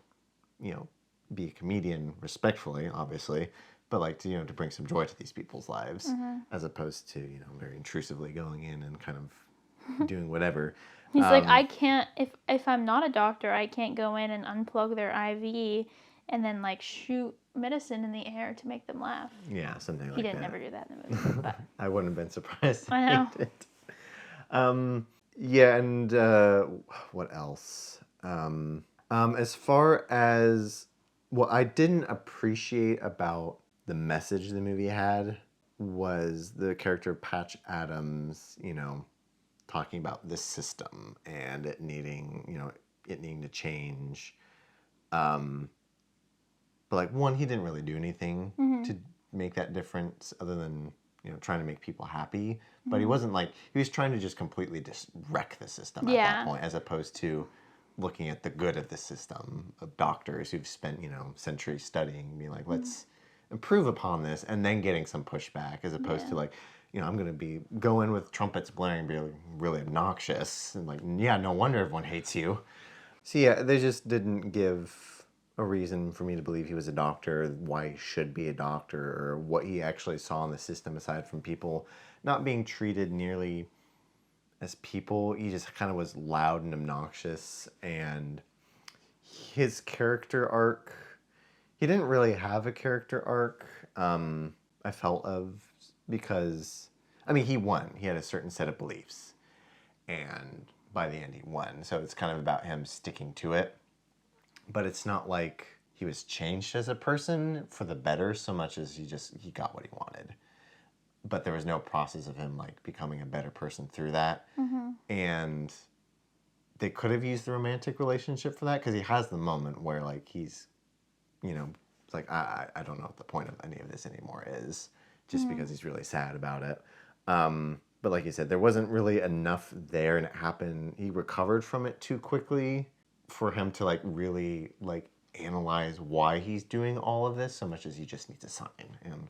A: be a comedian respectfully, obviously, but like to, to bring some joy to these people's lives, as opposed to, very intrusively going in and kind of doing whatever.
B: He's like, I can't, if I'm not a doctor, I can't go in and unplug their IV and then like shoot medicine in the air to make them laugh.
A: Yeah, something like that.
B: He didn't never do that in the movie, but
A: I wouldn't have been surprised.
B: I know.
A: He did. Yeah, and what else? As far as what I didn't appreciate about the message the movie had was the character of Patch Adams, talking about this system and it needing to change. But like one, he didn't really do anything to make that difference other than, trying to make people happy. But he wasn't like, he was trying to just completely just wreck the system at that point, as opposed to looking at the good of the system of doctors who've spent, centuries studying, being like, let's improve upon this, and then getting some pushback, as opposed to like, I'm going to go in with trumpets blaring and be like really obnoxious. And like, yeah, no wonder everyone hates you. So yeah, they just didn't give a reason for me to believe he was a doctor, why he should be a doctor, or what he actually saw in the system aside from people not being treated nearly as people. He just kind of was loud and obnoxious, and his character arc, he didn't really have a character arc, I felt of, because, he won. He had a certain set of beliefs, and by the end he won. So it's kind of about him sticking to it. But it's not like he was changed as a person for the better so much as he got what he wanted. But there was no process of him like becoming a better person through that. And they could have used the romantic relationship for that, because he has the moment where like he's, it's like, I don't know what the point of any of this anymore is, just because he's really sad about it. But like you said, there wasn't really enough there, and it happened. He recovered from it too quickly for him to like really like analyze why he's doing all of this, so much as he just needs a sign. And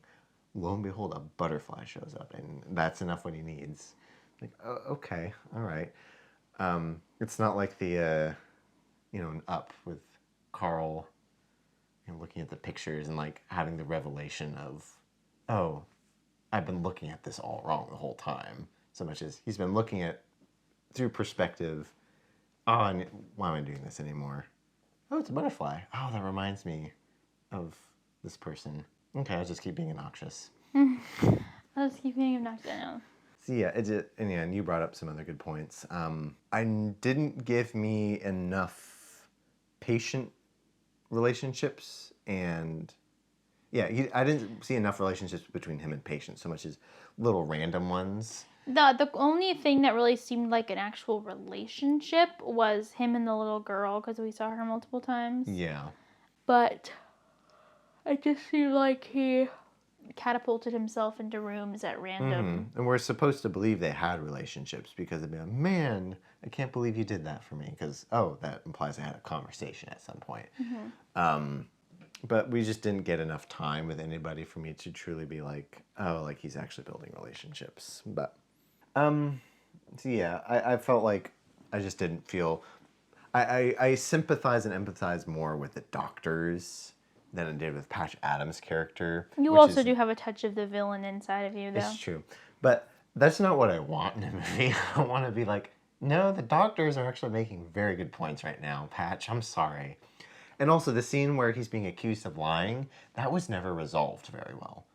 A: lo and behold, a butterfly shows up, and that's enough what he needs. Like, oh, okay, all right. It's not like the, Up with Carl, looking at the pictures and like having the revelation of, oh, I've been looking at this all wrong the whole time. So much as he's been looking at through perspective on, why am I doing this anymore? Oh, it's a butterfly. Oh, that reminds me of this person. Okay, I'll just keep being obnoxious.
B: I'll just keep being obnoxious. I know.
A: So yeah, and you brought up some other good points. I didn't give me enough patient relationships, and yeah, I didn't see enough relationships between him and patients, so much as little random ones.
B: The only thing that really seemed like an actual relationship was him and the little girl, because we saw her multiple times.
A: Yeah.
B: But it just seemed like he catapulted himself into rooms at random.
A: And we're supposed to believe they had relationships, because they'd be like, man, I can't believe you did that for me, because, oh, that implies they had a conversation at some point. But we just didn't get enough time with anybody for me to truly be like, oh, like he's actually building relationships. But, so yeah, I felt like I just didn't feel, I sympathize and empathize more with the doctors than I did with Patch Adams' character.
B: You also do have a touch of the villain inside of you, though.
A: It's true. But that's not what I want in a movie. I want to be like, no, the doctors are actually making very good points right now, Patch. I'm sorry. And also the scene where he's being accused of lying, that was never resolved very well.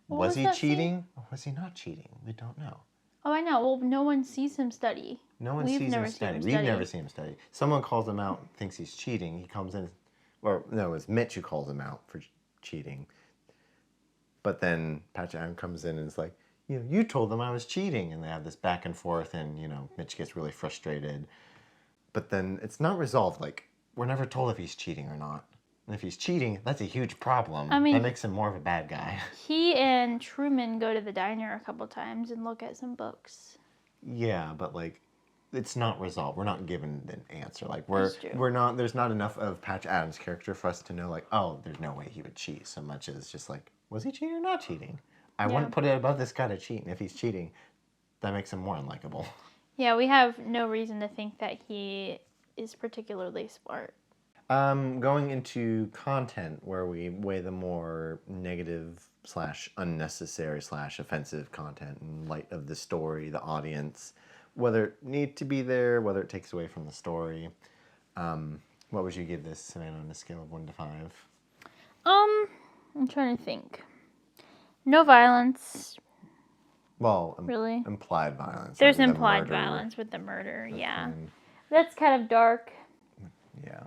A: Was he cheating or was he not cheating? We don't know.
B: Oh, I know. Well, no one sees him study.
A: No one sees him study. We've never seen him study. Someone calls him out, thinks he's cheating. He comes in, or no, it's Mitch who calls him out for cheating. But then Patch Adams comes in and is like, you told them I was cheating. And they have this back and forth, and, Mitch gets really frustrated. But then it's not resolved. Like, we're never told if he's cheating or not. And if he's cheating, that's a huge problem. That makes him more of a bad guy.
B: He and Truman go to the diner a couple times and look at some books.
A: Yeah, but like, it's not resolved. We're not given an answer. Like, we're not. There's not enough of Patch Adams' character for us to know. Like, oh, there's no way he would cheat. So much as just like, was he cheating or not cheating? I wouldn't put it above this guy to cheat. And if he's cheating, that makes him more unlikable.
B: Yeah, we have no reason to think that he is particularly smart.
A: Going into content where we weigh the more negative / unnecessary / offensive content in light of the story, the audience, whether it need to be there, whether it takes away from the story. What would you give this, Savannah, on a scale of 1 to 5?
B: I'm trying to think. No violence.
A: Well,
B: really?
A: Implied violence.
B: There's implied violence with the murder, yeah. That's kind of dark.
A: Yeah.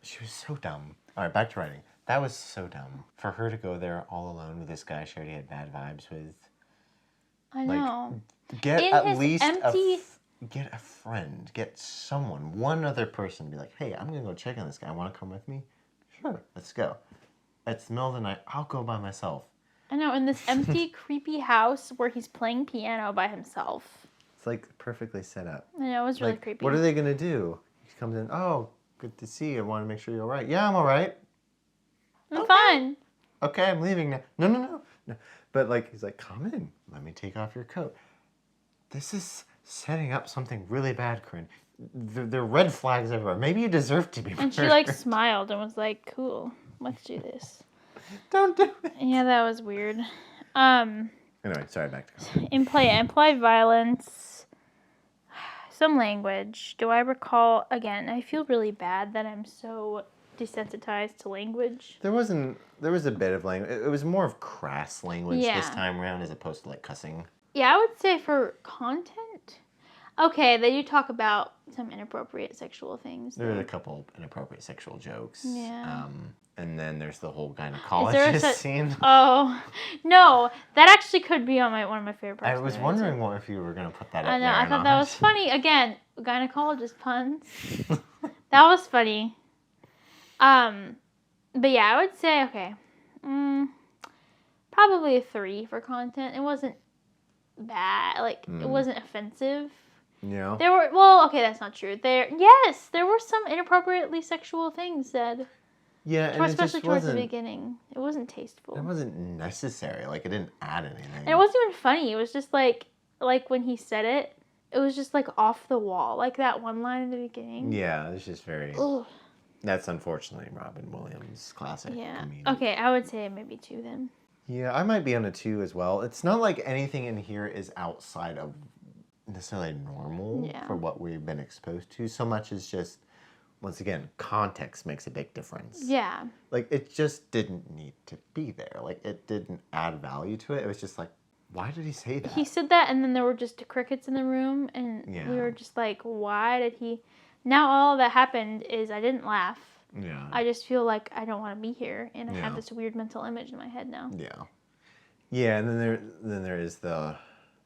A: She was so dumb. All right, back to writing. That was so dumb. For her to go there all alone with this guy she already had bad vibes with.
B: I know.
A: Get at least get a friend, get someone, one other person, be like, hey, I'm gonna go check on this guy. Want to come with me? Sure, let's go. It's the middle of the night. I'll go by myself.
B: I know, in this empty, creepy house where he's playing piano by himself.
A: It's like perfectly set up.
B: I know, it was really
A: Like,
B: creepy.
A: what are they gonna do? He comes in. Oh, good to see you. I want to make sure you're all right. Yeah, I'm all right.
B: I'm fine.
A: Okay, I'm leaving now. No. But like, he's like, come in. Let me take off your coat. This is setting up something really bad, Corinne. There are red flags everywhere. Maybe you deserve to be murdered.
B: And she like smiled and was like, cool, let's do this.
A: Don't do it.
B: Yeah, that was weird.
A: Anyway, sorry, back to Corinne.
B: Implied violence, some language. Do I recall, again, I feel really bad that I'm so desensitized to language.
A: There was a bit of language. It was more of crass language
B: Yeah.
A: this time around as opposed to like cussing.
B: Yeah, I would say for content, okay, they do talk about some inappropriate sexual things.
A: There were
B: though.
A: a couple inappropriate sexual jokes.
B: Yeah.
A: And then there's the whole
B: Is there a
A: gynecologist
B: su-
A: scene.
B: Oh, no, that actually could be on one of my favorite parts.
A: I was wondering if you were going to put that up
B: I know,
A: there
B: I
A: or
B: thought
A: not.
B: that was funny. Again, gynecologist puns. That was funny. But yeah, I would say, okay, probably a 3 for content. It wasn't bad. Like, it wasn't offensive.
A: Yeah.
B: There were, okay, that's not true. There were some inappropriately sexual things said.
A: Yeah, and
B: Especially
A: it just
B: towards the
A: wasn't.
B: beginning. It wasn't tasteful.
A: It wasn't necessary. Like it didn't add anything.
B: And it wasn't even funny. It was just like when he said it, it was just like off the wall. Like that one line in the beginning.
A: Yeah, it's just very.
B: Ugh.
A: That's unfortunately Robin Williams' classic.
B: Yeah.
A: comedian.
B: Okay, I would say maybe 2 then.
A: Yeah, I might be on a 2 as well. It's not like anything in here is outside of necessarily normal
B: Yeah.
A: for what we've been exposed to. So much as just, once again, context makes a big difference.
B: Yeah.
A: Like it just didn't need to be there. Like it didn't add value to it. It was just like, why did he say that?
B: He said that, and then there were just crickets in the room, and
A: Yeah.
B: we were just like, why did he? Now all that happened is I didn't laugh.
A: Yeah.
B: I just feel like I don't want to be here, and I
A: Yeah.
B: have this weird mental image in my head now.
A: Yeah. Yeah, and then there is the,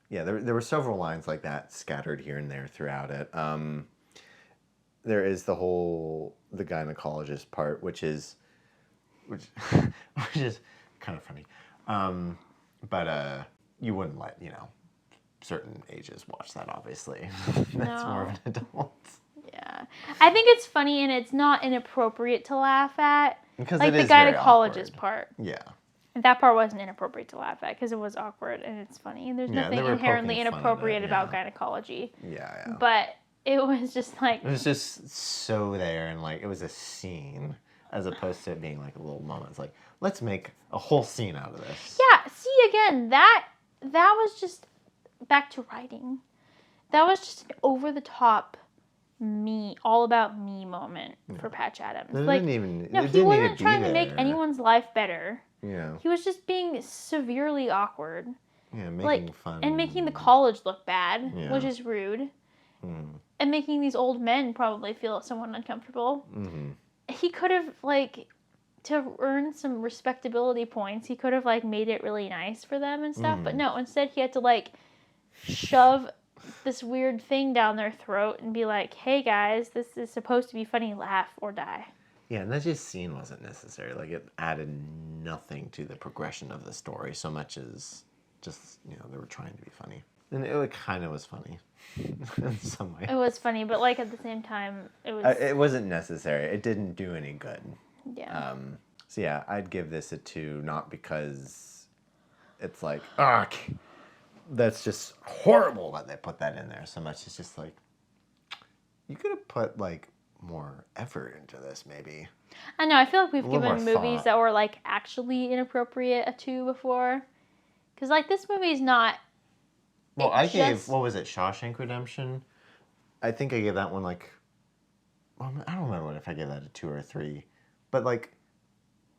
A: yeah, there were several lines like that scattered here and there throughout it. There is the gynecologist part, which is kind of funny. But you wouldn't let, certain ages watch that, obviously. That's more of an adult.
B: Yeah. I think it's funny, and it's not inappropriate to laugh at.
A: Because
B: Like
A: it
B: the
A: is very
B: gynecologist
A: awkward.
B: part.
A: Yeah.
B: That part wasn't inappropriate to laugh at because it was awkward and it's funny. And there's
A: Yeah,
B: nothing
A: they were
B: inherently
A: poking fun at it,
B: inappropriate about
A: yeah.
B: gynecology.
A: Yeah.
B: But it was just like,
A: It was just so there, and like it was a scene as opposed to it being like a little moment. It's like, let's make a whole scene out of this.
B: yeah, see, again, that was just back to writing. That was just an over-the-top me, all about me moment for Patch Adams.
A: It
B: Like,
A: didn't even.
B: no,
A: it
B: he
A: didn't need
B: wasn't
A: to be
B: trying to make
A: there.
B: anyone's life better.
A: Yeah.
B: He was just being severely awkward.
A: Yeah, making
B: Like,
A: fun.
B: and making the college look bad,
A: Yeah.
B: which is rude.
A: Mm.
B: And making these old men probably feel somewhat uncomfortable.
A: Mm-hmm.
B: He could have, like, to earn some respectability points, he could have, like, made it really nice for them and stuff. But no, instead he had to, like, shove this weird thing down their throat and be like, hey, guys, this is supposed to be funny, laugh or die.
A: Yeah, and that just scene wasn't necessary. Like it added nothing to the progression of the story so much as just they were trying to be funny, and it kind of was funny in some way.
B: It was funny, but, like, at the same time, it was,
A: It wasn't necessary. It didn't do any good.
B: yeah.
A: So yeah, I'd give this a 2, not because it's like, ugh, that's just horrible that they put that in there so much. It's just like, you could have put, like, more effort into this, maybe.
B: I know, I feel like we've
A: little
B: given
A: more
B: movies
A: thought.
B: that were, like, actually inappropriate a 2 before. Because, like, this movie's not...
A: Well,
B: it
A: I gave,
B: just-
A: what was it, Shawshank Redemption? I think I gave that one, like, well, I don't remember if I gave that a 2 or a 3. But, like,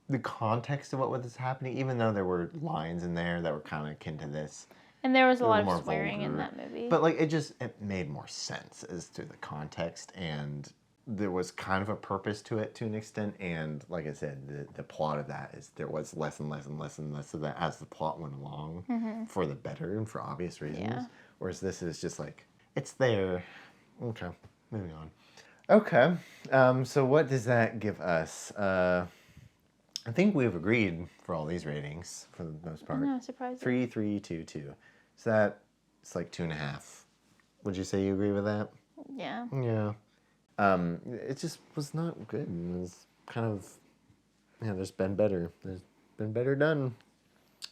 A: the context of what was happening, even though there were lines in there that were kind of akin to this,
B: And there was a
A: They were
B: lot
A: more
B: of swearing in
A: vulgar.
B: that movie.
A: but, like, it made more sense as to the context, and there was kind of a purpose to it to an extent, and like I said, the plot of that is there was less and less and less and less of that as the plot went along for the better and for obvious reasons.
B: Yeah.
A: Whereas this is just like, It's there. Okay, moving on. Okay, so what does that give us? I think we've agreed for all these ratings for the most part.
B: No, surprising.
A: 3, 3, 2, 2. So that it's like 2.5. Would you say you agree with that?
B: Yeah.
A: Yeah. It just was not good. It was kind of, yeah, there's been better. There's been better done.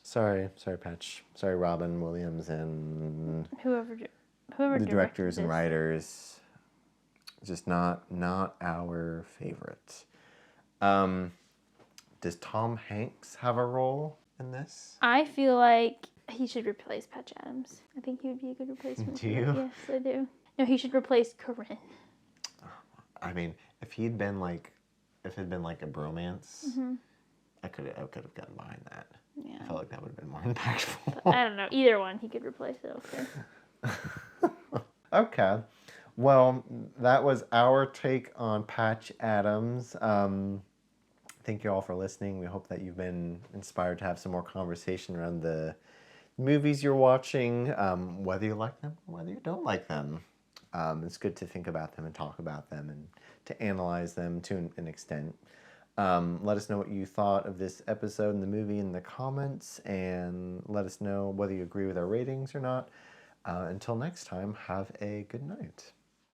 A: Sorry, Patch. Sorry, Robin Williams and
B: Whoever
A: the directors and
B: this.
A: writers. Just not our favorite. Does Tom Hanks have a role in this?
B: I feel like he should replace Patch Adams. I think he would be a good replacement.
A: Do you?
B: Yes, I do. No, he should replace Corinne.
A: I mean, if it had been like a bromance, I could have gotten behind that.
B: Yeah.
A: I felt like that would have been more impactful.
B: I don't know. Either one he could replace it. Okay.
A: Okay. Well, that was our take on Patch Adams. Thank you all for listening. We hope that you've been inspired to have some more conversation around the movies you're watching, whether you like them or whether you don't like them. It's good to think about them and talk about them and to analyze them to an extent. Let us know what you thought of this episode and the movie in the comments, and let us know whether you agree with our ratings or not. Until next time, have a good night.